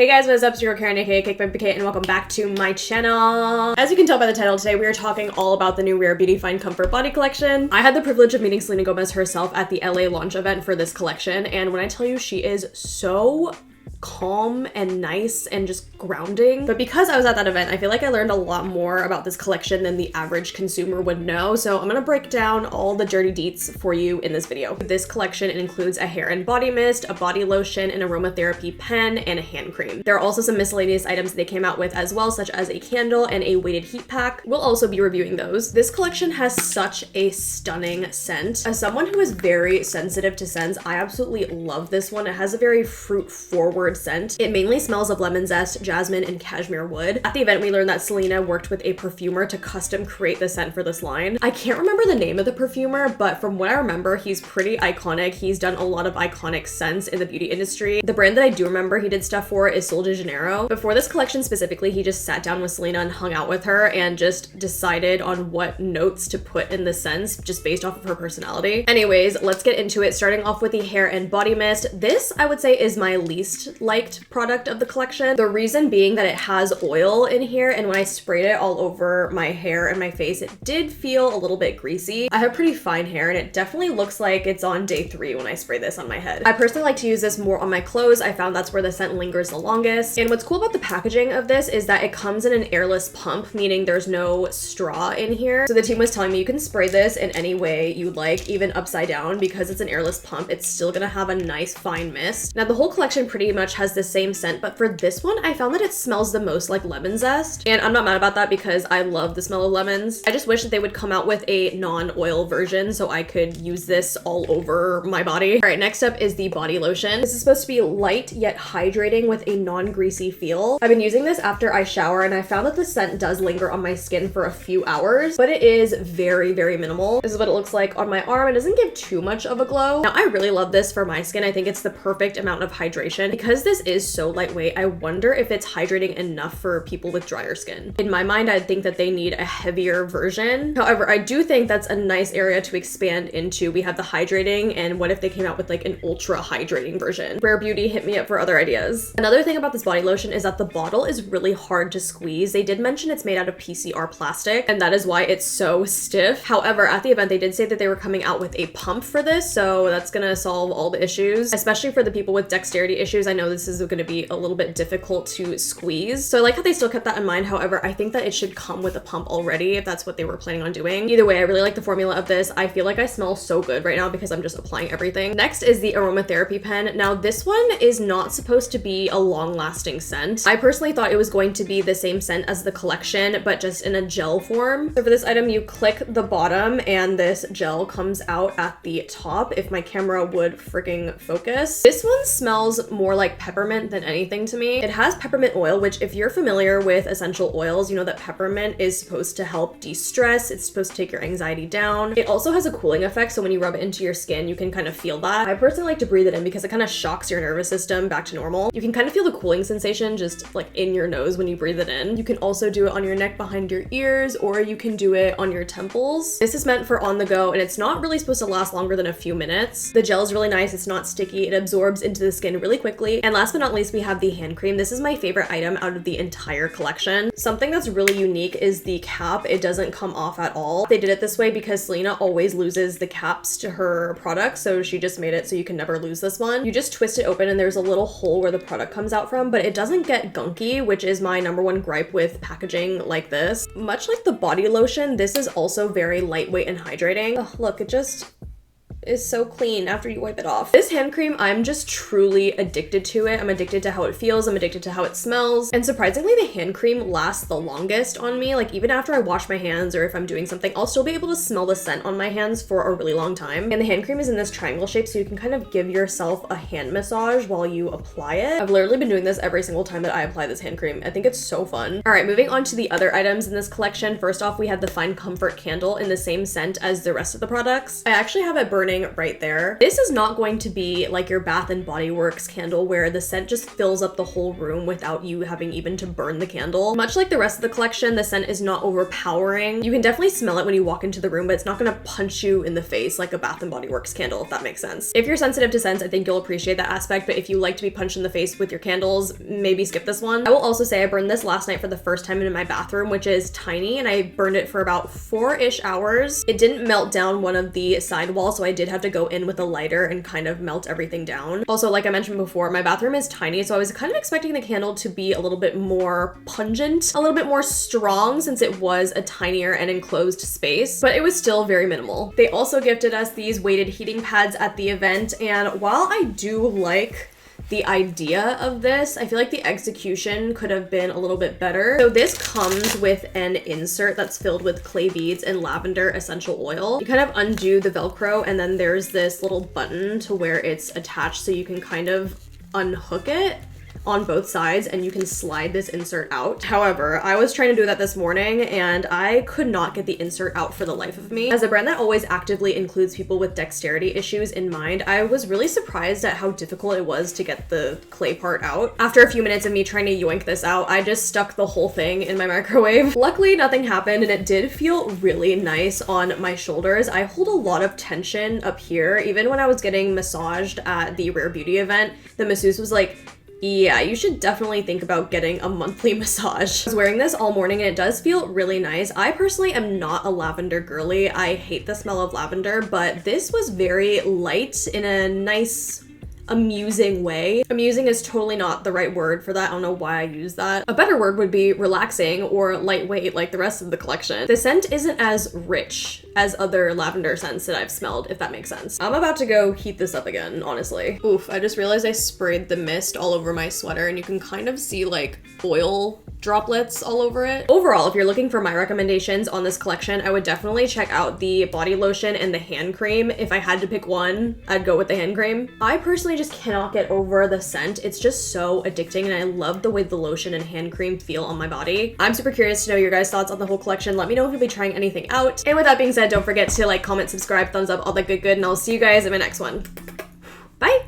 Hey guys, what is up? It's your girl Karen, aka cakedbybabyk, and welcome back to my channel. As you can tell by the title, today we are talking all about the new Rare Beauty Fine Comfort Body Collection. I had the privilege of meeting Selena Gomez herself at the LA launch event for this collection, and when I tell you she is so calm and nice and just grounding. But because I was at that event, I feel like I learned a lot more about this collection than the average consumer would know. So I'm gonna break down all the dirty deets for you in this video. This collection includes a hair and body mist, a body lotion, an aromatherapy pen, and a hand cream. There are also some miscellaneous items they came out with as well, such as a candle and a weighted heat pack. We'll also be reviewing those. This collection has such a stunning scent. As someone who is very sensitive to scents, I absolutely love this one. It has a very fruit forward scent. It mainly smells of lemon zest, jasmine, and cashmere wood. At the event, we learned that Selena worked with a perfumer to custom create the scent for this line. I can't remember the name of the perfumer, but from what I remember, he's pretty iconic. He's done a lot of iconic scents in the beauty industry. The brand that I do remember he did stuff for is Sol de Janeiro. But for this collection specifically, he just sat down with Selena and hung out with her and just decided on what notes to put in the scents just based off of her personality. Anyways, let's get into it. Starting off with the hair and body mist. This, I would say, is my least liked product of the collection. The reason being that it has oil in here, and when I sprayed it all over my hair and my face, it did feel a little bit greasy. I have pretty fine hair and it definitely looks like it's on day 3 when I spray this on my head. I personally like to use this more on my clothes. I found that's where the scent lingers the longest. And what's cool about the packaging of this is that it comes in an airless pump, meaning there's no straw in here. So the team was telling me you can spray this in any way you'd like, even upside down, because it's an airless pump. It's still gonna have a nice fine mist. Now the whole collection pretty much has the same scent, but for this one, I found that it smells the most like lemon zest. And I'm not mad about that because I love the smell of lemons. I just wish that they would come out with a non-oil version so I could use this all over my body. All right, next up is the body lotion. This is supposed to be light yet hydrating with a non-greasy feel. I've been using this after I shower and I found that the scent does linger on my skin for a few hours, but it is very, very minimal. This is what it looks like on my arm. It doesn't give too much of a glow. Now, I really love this for my skin. I think it's the perfect amount of hydration. Because this is so lightweight, I wonder if it's hydrating enough for people with drier skin. In my mind, I think that they need a heavier version. However, I do think that's a nice area to expand into. We have the hydrating, and what if they came out with like an ultra hydrating version? Rare Beauty, hit me up for other ideas. Another thing about this body lotion is that the bottle is really hard to squeeze. They did mention it's made out of PCR plastic, and that is why it's so stiff. However, at the event, they did say that they were coming out with a pump for this, so that's gonna solve all the issues, especially for the people with dexterity issues. I know this is gonna be a little bit difficult to squeeze. So I like how they still kept that in mind. However, I think that it should come with a pump already if that's what they were planning on doing. Either way, I really like the formula of this. I feel like I smell so good right now because I'm just applying everything. Next is the aromatherapy pen. Now this one is not supposed to be a long-lasting scent. I personally thought it was going to be the same scent as the collection, but just in a gel form. So for this item, you click the bottom and this gel comes out at the top. If my camera would freaking focus. This one smells more like peppermint than anything to me. It has peppermint oil, which if you're familiar with essential oils, you know that peppermint is supposed to help de-stress. It's supposed to take your anxiety down. It also has a cooling effect, so when you rub it into your skin, you can kind of feel that. I personally like to breathe it in because it kind of shocks your nervous system back to normal. You can kind of feel the cooling sensation just like in your nose when you breathe it in. You can also do it on your neck behind your ears, or you can do it on your temples. This is meant for on the go, and it's not really supposed to last longer than a few minutes. The gel is really nice. It's not sticky. It absorbs into the skin really quickly. And last but not least, we have the hand cream. This is my favorite item out of the entire collection. Something that's really unique is the cap. It doesn't come off at all. They did it this way because Selena always loses the caps to her products, so she just made it so you can never lose this one. You just twist it open and there's a little hole where the product comes out from, but it doesn't get gunky, which is my #1 gripe with packaging like this. Much like the body lotion, this is also very lightweight and hydrating. Oh, look, it just is so clean after you wipe it off. This hand cream, I'm just truly addicted to it. I'm addicted to how it feels. I'm addicted to how it smells. And surprisingly, the hand cream lasts the longest on me. Like even after I wash my hands or if I'm doing something, I'll still be able to smell the scent on my hands for a really long time. And the hand cream is in this triangle shape, so you can kind of give yourself a hand massage while you apply it. I've literally been doing this every single time that I apply this hand cream. I think it's so fun. All right, moving on to the other items in this collection. First off, we have the Fine Comfort candle in the same scent as the rest of the products. I actually have it burning burning right there. This is not going to be like your Bath and Body Works candle where the scent just fills up the whole room without you having even to burn the candle. Much like the rest of the collection, the scent is not overpowering. You can definitely smell it when you walk into the room, but it's not gonna punch you in the face like a Bath and Body Works candle, if that makes sense. If you're sensitive to scents, I think you'll appreciate that aspect, but if you like to be punched in the face with your candles, maybe skip this one. I will also say I burned this last night for the first time in my bathroom, which is tiny, and I burned it for about 4-ish hours. It didn't melt down one of the side walls, so I did have to go in with a lighter and kind of melt everything down. Also, like I mentioned before, my bathroom is tiny, so I was kind of expecting the candle to be a little bit more pungent, a little bit more strong since it was a tinier and enclosed space, but it was still very minimal. They also gifted us these weighted heating pads at the event, and while I do like the idea of this, I feel like the execution could have been a little bit better. So this comes with an insert that's filled with clay beads and lavender essential oil. You kind of undo the Velcro, and then there's this little button to where it's attached so you can kind of unhook it on both sides and you can slide this insert out. However, I was trying to do that this morning and I could not get the insert out for the life of me. As a brand that always actively includes people with dexterity issues in mind, I was really surprised at how difficult it was to get the clay part out. After a few minutes of me trying to yoink this out, I just stuck the whole thing in my microwave. Luckily, nothing happened and it did feel really nice on my shoulders. I hold a lot of tension up here. Even when I was getting massaged at the Rare Beauty event, the masseuse was like, yeah, you should definitely think about getting a monthly massage. I was wearing this all morning and it does feel really nice. I personally am not a lavender girly. I hate the smell of lavender, but this was very light in a nice, amusing way. Amusing is totally not the right word for that. I don't know why I use that. A better word would be relaxing or lightweight like the rest of the collection. The scent isn't as rich as other lavender scents that I've smelled, if that makes sense. I'm about to go heat this up again, honestly. Oof, I just realized I sprayed the mist all over my sweater and you can kind of see like oil droplets all over it. Overall, if you're looking for my recommendations on this collection, I would definitely check out the body lotion and the hand cream. If I had to pick one, I'd go with the hand cream. I personally just cannot get over the scent. It's just so addicting and I love the way the lotion and hand cream feel on my body. I'm super curious to know your guys' thoughts on the whole collection. Let me know if you'll be trying anything out. And with that being said, don't forget to like, comment, subscribe, thumbs up, all that good, and I'll see you guys in my next one. Bye!